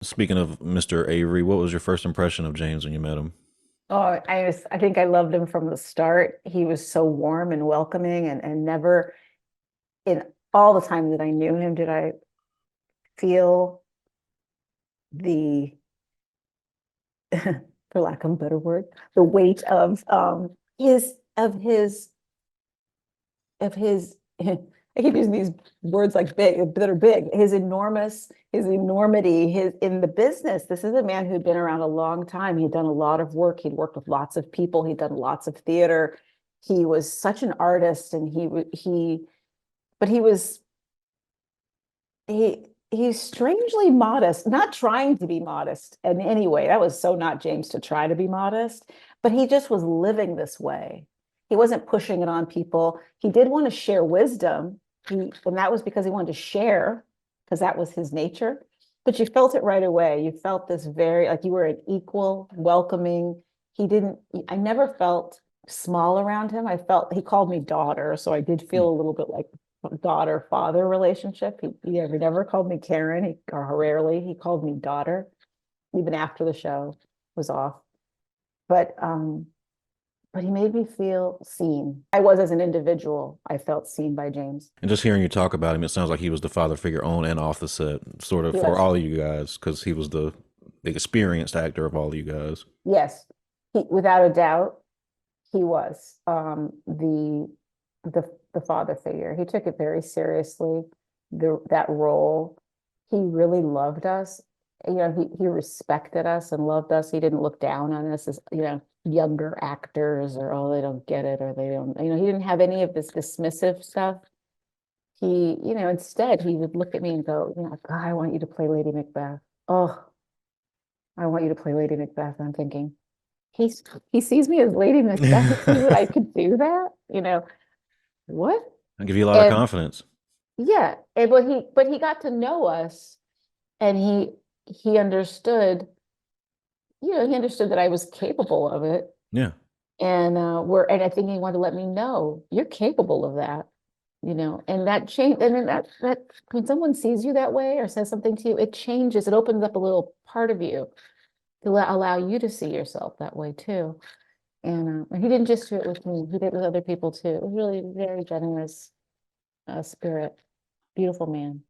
Speaking of Mr. Avery, what was your first impression of James when you met him? Oh, I think I loved him from the start. He was so warm and welcoming and never in all the time that I knew him did I feel the, for lack of a better word, the weight of his I keep using these words like big that are big, his enormity, his in the business. This is a man who'd been around a long time. He'd done a lot of work, he'd worked with lots of people, he'd done lots of theater. He was such an artist, and but he he's strangely modest, not trying to be modest in any way. That was so not James to try to be modest, but he just was living this way. He wasn't pushing it on people. He did want to share wisdom. And that was because he wanted to share, because that was his nature. But you felt it right away. You felt this very, like you were an equal, welcoming. He didn't, I never felt small around him. I felt, he called me daughter. So I did Hmm. feel a little bit like daughter father relationship. He never called me Karen, or rarely. He called me daughter, even after the show was off. But but he made me feel seen. I was as an individual, I felt seen by James. And just hearing you talk about him, it sounds like he was the father figure on and off the set, sort of He for was. all of you guys, because he was the experienced actor of all of you guys. Yes. Without a doubt, he was the father figure. He took it very seriously, that role. He really loved us. He respected us and loved us. He didn't look down on us as, younger actors, or oh, they don't get it, or they don't, he didn't have any of this dismissive stuff. Instead he would look at me and go, God, I want you to play Lady Macbeth. Oh, I want you to play Lady Macbeth. And I'm thinking, he's he sees me as Lady Macbeth. He sees that I could do that. What? I give you a lot of And confidence. yeah, but he got to know us, and he understood, he understood that I was capable of it. Yeah. And I think he wanted to let me know you're capable of that. And that change, and then that when someone sees you that way or says something to you, it changes, it opens up a little part of you to allow you to see yourself that way too. And he didn't just do it with me, he did it with other people too. It was really very generous spirit. Beautiful man.